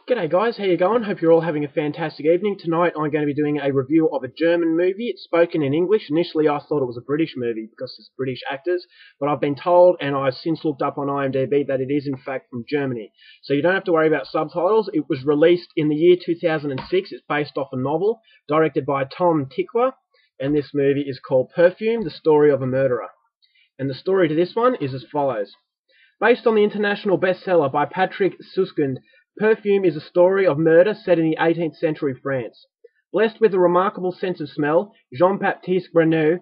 G'day guys, how you going? Hope you're all having a fantastic evening. Tonight I'm going to be doing a review of a German movie. It's spoken in English. Initially I thought it was a British movie because it's British actors, but I've been told, and I've since looked up on IMDb, that it is in fact from Germany. So you don't have to worry about subtitles. It was released in the year 2006. It's based off a novel directed by Tom Tykwer, and this movie is called Perfume, the Story of a Murderer. And the story to this one is as follows. Based on the international bestseller by Patrick Suskind, Perfume is a story of murder set in the 18th century France. Blessed with a remarkable sense of smell, Jean-Baptiste Grenouille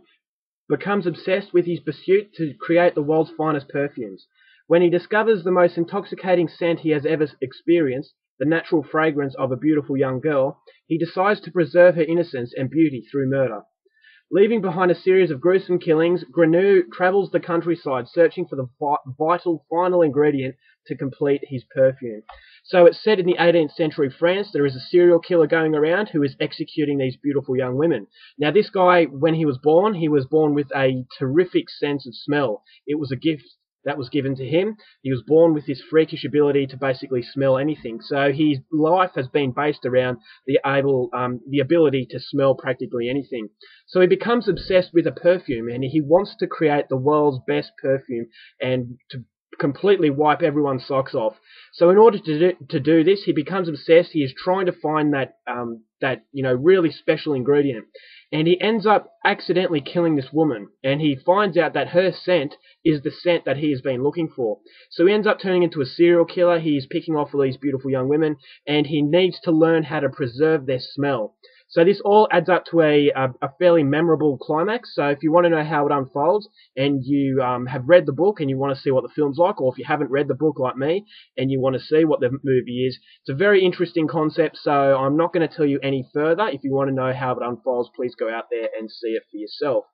becomes obsessed with his pursuit to create the world's finest perfumes. When he discovers the most intoxicating scent he has ever experienced, the natural fragrance of a beautiful young girl, he decides to preserve her innocence and beauty through murder. Leaving behind a series of gruesome killings, Grenouille travels the countryside searching for the vital final ingredient to complete his perfume. So it's set in the 18th century France. There is a serial killer going around who is executing these beautiful young women. Now this guy, when he was born with a terrific sense of smell. It was a gift that was given to him. He was born with this freakish ability to basically smell anything. So his life has been based around the ability to smell practically anything. So he becomes obsessed with a perfume, and he wants to create the world's best perfume and to completely wipe everyone's socks off. So in order to do this, he becomes obsessed. He is trying to find that really special ingredient, and he ends up accidentally killing this woman, and he finds out that her scent is the scent that he has been looking for. So he ends up turning into a serial killer. He's picking off all these beautiful young women, and he needs to learn how to preserve their smell. So this all adds up to a fairly memorable climax. So if you want to know how it unfolds, and you have read the book and you want to see what the film's like, or if you haven't read the book like me and you want to see what the movie is, it's a very interesting concept. So I'm not going to tell you any further. If you want to know how it unfolds, please go out there and see it for yourself.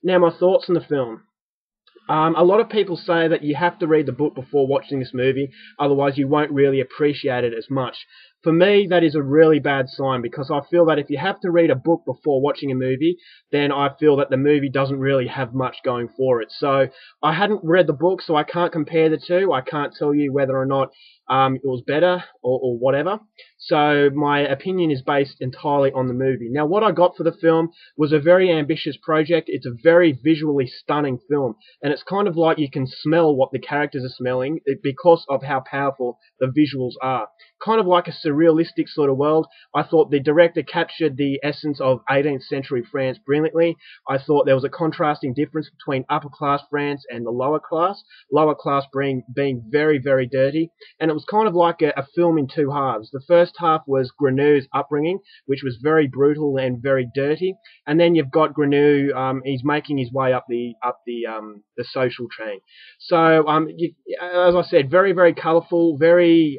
Now, my thoughts on the film. A lot of people say that you have to read the book before watching this movie, otherwise you won't really appreciate it as much. For me, that is a really bad sign, because I feel that if you have to read a book before watching a movie, then I feel that the movie doesn't really have much going for it. So I hadn't read the book, so I can't compare the two. I can't tell you whether or not it was better or whatever. So my opinion is based entirely on the movie. Now, what I got for the film was a very ambitious project. It's a very visually stunning film, and it's kind of like you can smell what the characters are smelling because of how powerful the visuals are. Kind of like a surrealistic sort of world. I thought the director captured the essence of 18th century France brilliantly. I thought there was a contrasting difference between upper class France and the lower class. Lower class being very, very dirty. And it was kind of like a film in two halves. The first half was Grenouille's upbringing, which was very brutal and very dirty. And then you've got Grenouille, he's making his way up the social chain. So, as I said, very, very colourful, very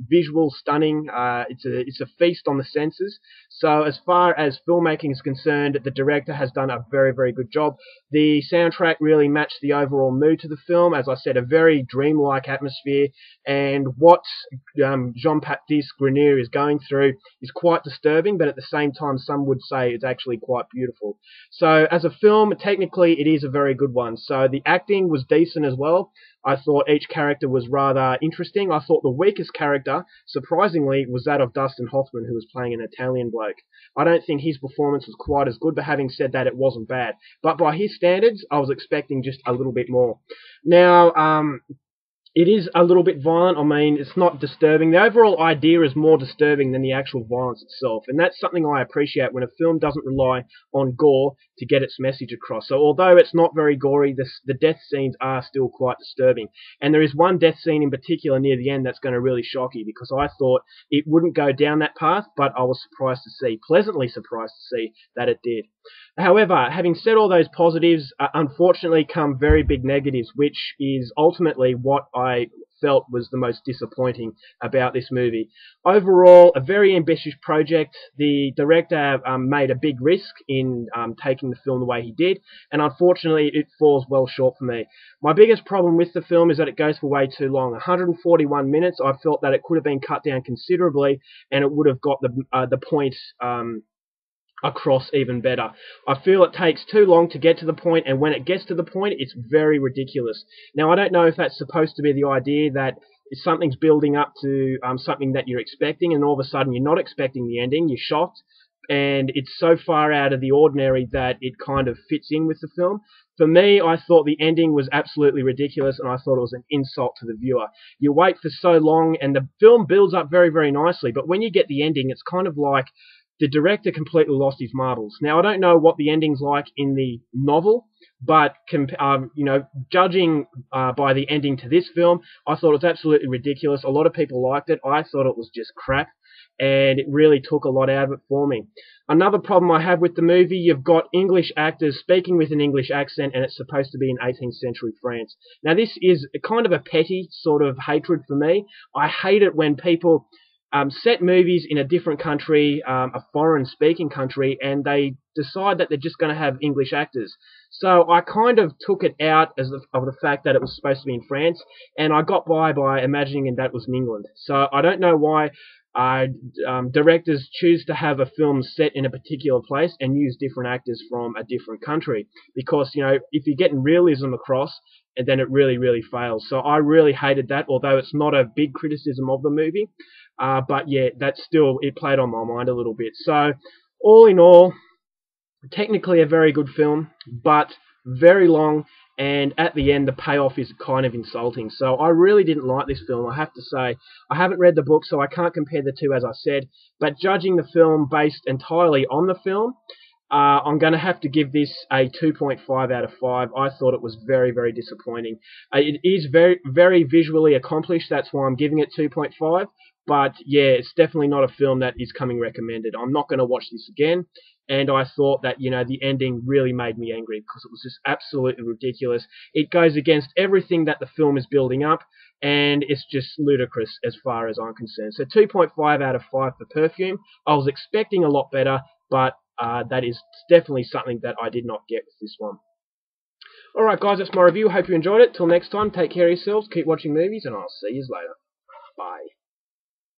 visual, stunning. It's a feast on the senses. So as far as filmmaking is concerned, the director has done a very, very good job. The soundtrack really matched the overall mood to the film. As I said, a very dreamlike atmosphere, and what Jean-Baptiste Grenouille is going through is quite disturbing, but at the same time some would say it's actually quite beautiful. So as a film, technically it is a very good one. So the acting was decent as well. I thought each character was rather interesting. I thought the weakest character, surprisingly, was that of Dustin Hoffman, who was playing an Italian bloke. I don't think his performance was quite as good, but having said that, it wasn't bad. But by his standards, I was expecting just a little bit more. Now, it is a little bit violent. I mean, it's not disturbing. The overall idea is more disturbing than the actual violence itself, and that's something I appreciate when a film doesn't rely on gore to get its message across. So although it's not very gory, the death scenes are still quite disturbing. And there is one death scene in particular near the end that's going to really shock you, because I thought it wouldn't go down that path, but I was pleasantly surprised to see that it did. However, having said all those positives, unfortunately come very big negatives, which is ultimately what I felt was the most disappointing about this movie. Overall, a very ambitious project. The director made a big risk in taking the film the way he did, and unfortunately it falls well short for me. My biggest problem with the film is that it goes for way too long. 141 minutes, I felt that it could have been cut down considerably, and it would have got the point across even better. I feel it takes too long to get to the point, and when it gets to the point, it's very ridiculous. Now, I don't know if that's supposed to be the idea that something's building up to something that you're expecting, and all of a sudden you're not expecting the ending, you're shocked, and it's so far out of the ordinary that it kind of fits in with the film. For me, I thought the ending was absolutely ridiculous, and I thought it was an insult to the viewer. You wait for so long, and the film builds up very, very nicely, but when you get the ending, it's kind of like the director completely lost his marbles. Now, I don't know what the ending's like in the novel, but judging by the ending to this film, I thought it was absolutely ridiculous. A lot of people liked it. I thought it was just crap, and it really took a lot out of it for me. Another problem I have with the movie, you've got English actors speaking with an English accent, and it's supposed to be in 18th century France. Now, this is kind of a petty sort of hatred for me. I hate it when people set movies in a different country, a foreign-speaking country, and they decide that they're just going to have English actors. So I kind of took it out of the fact that it was supposed to be in France, and I got by imagining that was in England. So I don't know why directors choose to have a film set in a particular place and use different actors from a different country, because if you're getting realism across, and then it really, really fails. So I really hated that, although it's not a big criticism of the movie. But yeah, it played on my mind a little bit. So all in all, technically a very good film, but very long, and at the end the payoff is kind of insulting. So I really didn't like this film, I have to say. I haven't read the book, so I can't compare the two, as I said, but judging the film based entirely on the film, I'm going to have to give this a 2.5 out of 5. I thought it was very, very disappointing. It is very, very visually accomplished, that's why I'm giving it 2.5. But yeah, it's definitely not a film that is coming recommended. I'm not going to watch this again. And I thought that, the ending really made me angry, because it was just absolutely ridiculous. It goes against everything that the film is building up, and it's just ludicrous as far as I'm concerned. So 2.5 out of 5 for Perfume. I was expecting a lot better, but that is definitely something that I did not get with this one. Alright guys, that's my review. Hope you enjoyed it. Till next time, take care of yourselves, keep watching movies, and I'll see you later. Bye.